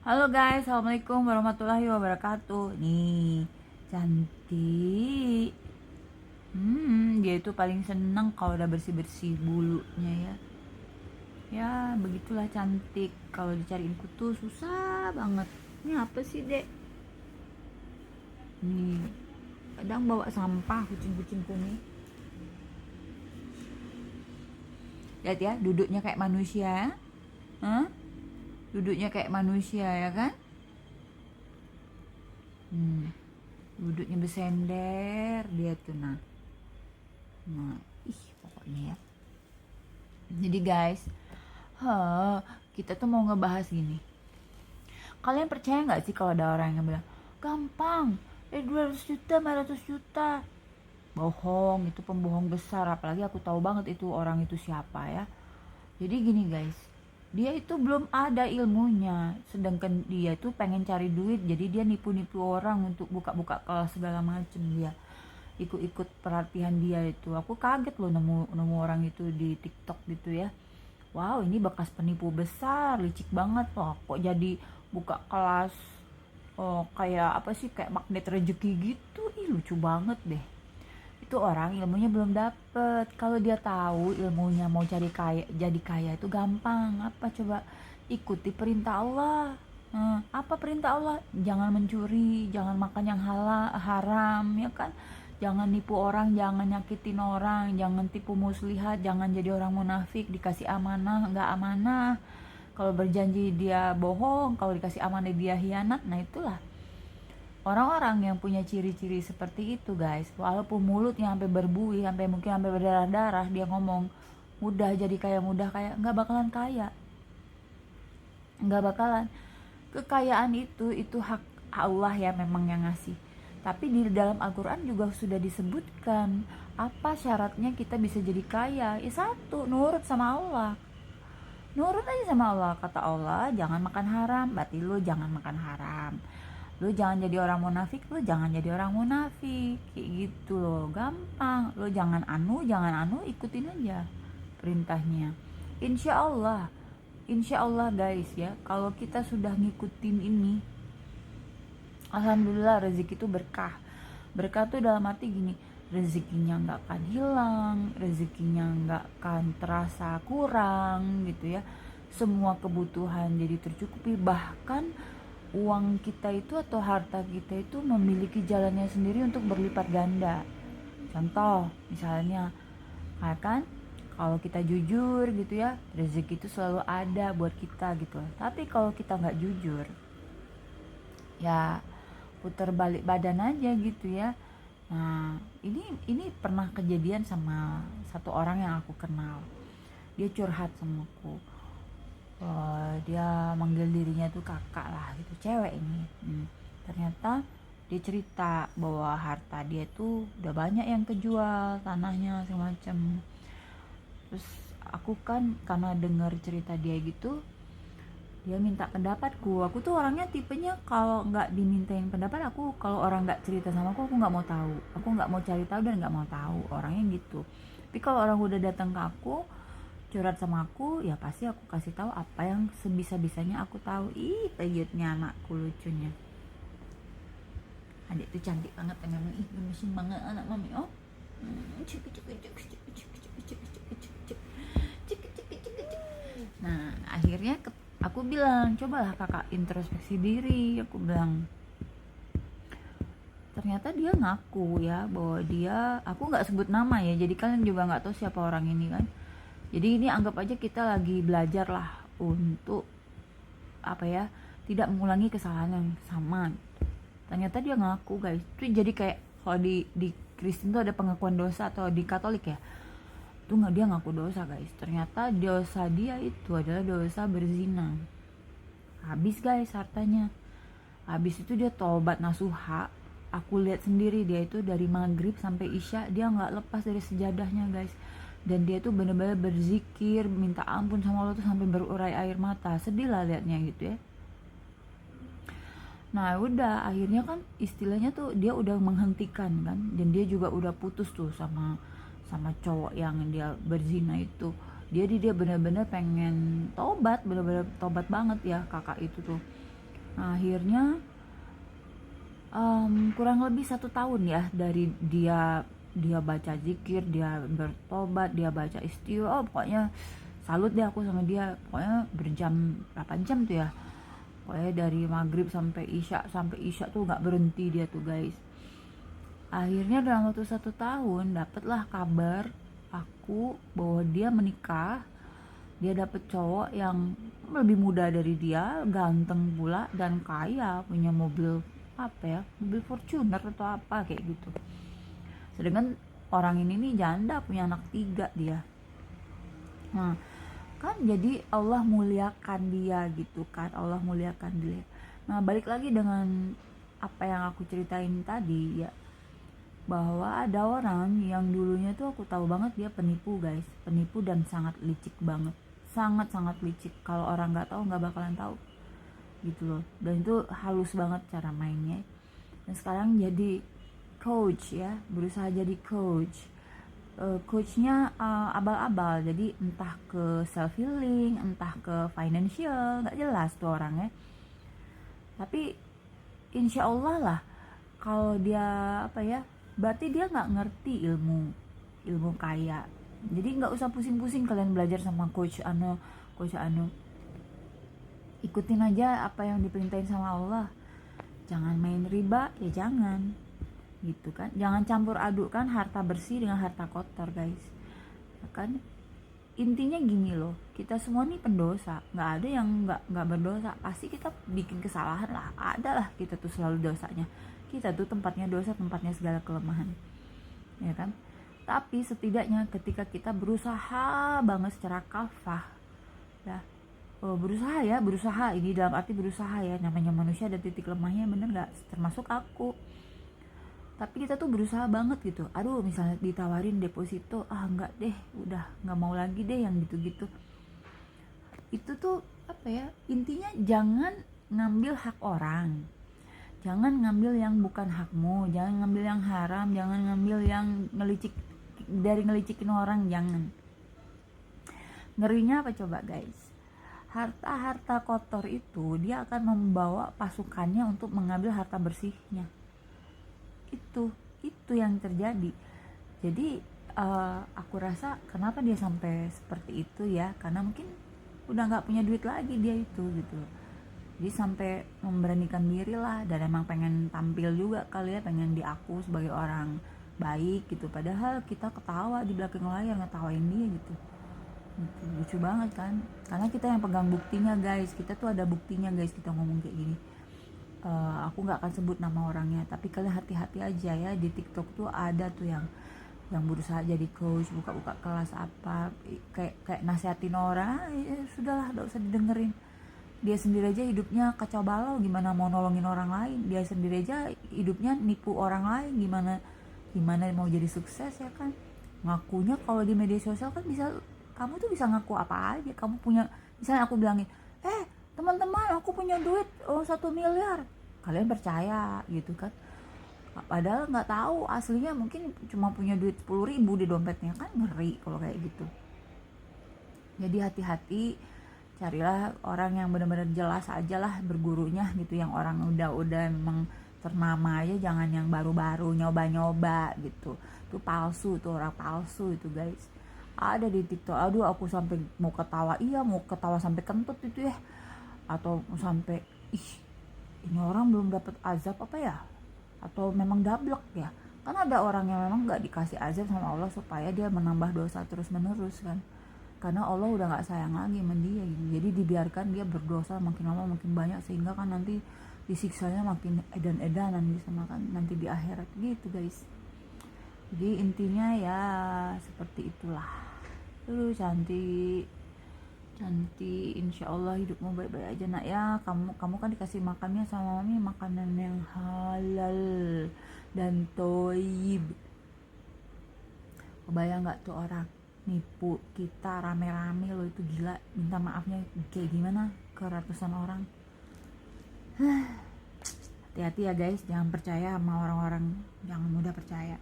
Halo guys, assalamualaikum warahmatullahi wabarakatuh. Nih, cantik. Dia itu paling seneng kalau udah bersih-bersih bulunya ya. Ya, begitulah cantik. Kalau dicariin kutu susah banget. Ini apa sih, Dek? Nih, kadang bawa sampah kucing-kucingku nih. Lihat ya, duduknya kayak manusia. Hah? Duduknya kayak manusia ya kan? Hmm, duduknya bersender dia tuh nah, pokoknya ya. Jadi guys, kita tuh mau ngebahas gini. Kalian percaya nggak sih kalau ada orang yang bilang gampang, 200 juta, 500 juta? Bohong, itu pembohong besar. Apalagi aku tahu banget itu orang itu siapa ya. Jadi gini guys, dia itu belum ada ilmunya, sedangkan dia itu pengen cari duit. Jadi dia nipu-nipu orang untuk buka-buka kelas segala macem. Dia ikut-ikut pelatihan dia itu. Aku kaget loh nemu orang itu di TikTok gitu ya. Wow, ini bekas penipu besar, licik banget loh. Kok jadi buka kelas, oh kayak apa sih, kayak magnet rezeki gitu. Ih, lucu banget deh. Itu orang ilmunya belum dapet. Kalau dia tahu ilmunya mau cari kaya, jadi kaya itu gampang. Apa coba? Ikuti perintah Allah. Apa perintah Allah? Jangan mencuri, jangan makan yang haram, ya kan? Jangan nipu orang, jangan nyakitin orang, jangan tipu muslihat, jangan jadi orang munafik, dikasih amanah nggak amanah. Kalau berjanji dia bohong, kalau dikasih amanah dia hianat. Nah itulah orang-orang yang punya ciri-ciri seperti itu guys. Walaupun mulutnya sampai berbuih, sampai mungkin sampai berdarah-darah, dia ngomong mudah jadi kaya, mudah kaya, nggak bakalan kaya, nggak bakalan. Kekayaan itu hak Allah ya, memang yang ngasih. Tapi di dalam Al-Quran juga sudah disebutkan apa syaratnya kita bisa jadi kaya. Satu, nurut sama Allah. Nurut aja sama Allah. Kata Allah, jangan makan haram, berarti lu jangan makan haram. Lu jangan jadi orang munafik, lu jangan jadi orang munafik. Kayak gitu loh, gampang. Lu jangan anu, ikutin aja perintahnya. Insya Allah guys ya, kalau kita sudah ngikutin ini, alhamdulillah rezeki itu berkah. Berkah tuh dalam arti gini, rezekinya nggak akan hilang, rezekinya nggak akan terasa kurang gitu ya. Semua kebutuhan jadi tercukupi, bahkan uang kita itu atau harta kita itu memiliki jalannya sendiri untuk berlipat ganda. Contoh misalnya, kan kalau kita jujur gitu ya, rezeki itu selalu ada buat kita gitu. Tapi kalau kita nggak jujur, ya putar balik badan aja gitu ya. Nah, ini pernah kejadian sama satu orang yang aku kenal. Dia curhat sama aku. Dia manggil dirinya tuh kakak lah gitu, cewek ini. Ternyata dia cerita bahwa harta dia tuh udah banyak yang kejual, tanahnya semacam. Terus aku kan karena dengar cerita dia gitu, dia minta pendapatku. Aku tuh orangnya tipenya kalau nggak dimintain pendapat, aku kalau orang nggak cerita sama aku nggak mau tahu, aku nggak mau cari tahu dan nggak mau tahu, orangnya gitu. Tapi kalau orang udah datang ke aku curhat sama aku, ya pasti aku kasih tahu apa yang sebisa-bisanya aku tahu. Ih, peyutnya anakku, lucunya. Adik tuh cantik banget memang. Ih, gemesin banget anak mami. Oh, nah akhirnya aku bilang, cobalah kakak introspeksi diri. Aku bilang, ternyata dia ngaku ya bahwa dia, aku nggak sebut nama ya, jadi kalian juga nggak tahu siapa orang ini kan. Jadi ini anggap aja kita lagi belajar lah untuk apa ya, tidak mengulangi kesalahan yang sama. Ternyata dia ngaku guys. Itu jadi kayak kalau di Kristen tuh ada pengakuan dosa, atau di Katolik ya, tuh nggak, dia ngaku dosa guys. Ternyata dosa dia itu adalah dosa berzina. Habis guys hartanya. Habis itu dia tobat nasuha. Aku lihat sendiri dia itu dari maghrib sampai isya dia nggak lepas dari sejadahnya guys. Dan dia tuh bener-bener berzikir, minta ampun sama Allah tuh sampai berurai air mata. Sedih lah liatnya gitu ya. Nah udah, akhirnya kan istilahnya tuh dia udah menghentikan kan. Dan dia juga udah putus tuh sama cowok yang dia berzina itu. Dia bener-bener pengen tobat, bener-bener tobat banget ya kakak itu tuh. Nah, akhirnya kurang lebih 1 tahun ya dari dia baca zikir, dia bertobat, dia baca istighfar. Pokoknya salut deh aku sama dia. Pokoknya berjam 8 jam tuh ya, pokoknya dari maghrib sampai isya tuh nggak berhenti dia tuh guys. Akhirnya dalam waktu 1 tahun dapatlah kabar aku bahwa dia menikah. Dia dapet cowok yang lebih muda dari dia, ganteng pula dan kaya, punya mobil apa ya, mobil Fortuner atau apa kayak gitu. Sedangkan orang ini nih janda, punya anak 3 dia. Nah, kan jadi Allah muliakan dia gitu kan, Allah muliakan dia. Nah, balik lagi dengan apa yang aku ceritain tadi ya, bahwa ada orang yang dulunya tuh aku tahu banget dia penipu guys, penipu dan sangat licik banget, sangat licik. Kalau orang nggak tahu nggak bakalan tahu gitu loh, dan itu halus banget cara mainnya. Dan sekarang jadi coach ya, berusaha jadi coachnya abal-abal, jadi entah ke self healing, entah ke financial, nggak jelas tuh orangnya. Tapi insya Allah lah, kalau dia apa ya, berarti dia nggak ngerti ilmu kaya. Jadi nggak usah pusing-pusing kalian belajar sama coach Ano. Ikutin aja apa yang diperintahin sama Allah. Jangan main riba ya, jangan gitu kan. Jangan campur adukkan harta bersih dengan harta kotor guys, ya kan. Intinya gini loh, kita semua nih pendosa, nggak ada yang nggak berdosa. Pasti kita bikin kesalahan lah, ada lah, kita tuh selalu dosanya. Kita tuh tempatnya dosa, tempatnya segala kelemahan, ya kan. Tapi setidaknya ketika kita berusaha banget secara kafah ya, berusaha ini dalam arti berusaha ya, namanya manusia ada titik lemahnya, bener nggak, termasuk aku. Tapi kita tuh berusaha banget gitu. Aduh, misalnya ditawarin deposito, enggak deh, udah nggak mau lagi deh yang gitu-gitu. Itu tuh apa ya, intinya jangan ngambil hak orang, jangan ngambil yang bukan hakmu, jangan ngambil yang haram, jangan ngambil yang ngelicikin orang, jangan. Ngerinya apa coba guys, harta kotor itu dia akan membawa pasukannya untuk mengambil harta bersihnya. Itu yang terjadi. Jadi aku rasa kenapa dia sampai seperti itu ya, karena mungkin udah nggak punya duit lagi dia itu gitu. Jadi sampai memberanikan diri lah, dan emang pengen tampil juga kali ya, pengen diaku sebagai orang baik gitu, padahal kita ketawa di belakang layar ngetawain dia gitu. Lucu banget kan, karena kita yang pegang buktinya guys, kita tuh ada buktinya guys, kita ngomong kayak gini. Aku nggak akan sebut nama orangnya, tapi kalian hati-hati aja ya, di TikTok tuh ada tuh yang berusaha jadi coach, buka kelas apa, kayak nasihatin orang, sudahlah, gak usah didengerin. Dia sendiri aja hidupnya kacau balau, gimana mau nolongin orang lain. Dia sendiri aja hidupnya nipu orang lain, gimana mau jadi sukses ya kan. Ngakunya kalau di media sosial kan bisa, kamu tuh bisa ngaku apa aja. Kamu punya, misalnya aku bilangin, teman-teman aku punya duit 1 miliar, kalian percaya gitu kan, padahal nggak tahu aslinya mungkin cuma punya duit 10.000 di dompetnya, kan ngeri kalau kayak gitu. Jadi hati-hati, carilah orang yang benar-benar jelas aja lah bergurunya gitu, yang orang udah memang ternama aja, jangan yang baru-baru nyoba-nyoba gitu. Itu palsu, itu orang palsu itu guys, ada di TikTok. Aduh, aku sampai mau ketawa sampai kentut itu ya, atau sampai ini orang belum dapat azab apa ya, atau memang dablek ya. Kan ada orang yang memang nggak dikasih azab sama Allah supaya dia menambah dosa terus menerus kan, karena Allah udah nggak sayang lagi sama dia gitu. Jadi dibiarkan dia berdosa makin lama makin banyak, sehingga kan nanti disiksanya makin edan-edanan bisa makan nanti di akhirat gitu guys. Jadi intinya ya seperti itulah. Cantik, insya Allah hidupmu baik-baik aja nak ya. Kamu kan dikasih makannya sama mami makanan yang halal dan toib. Kebayang nggak tuh orang nipu kita rame-rame loh, itu gila. Minta maafnya kayak gimana ke ratusan orang. Hati-hati ya guys, jangan percaya sama orang-orang, jangan mudah percaya.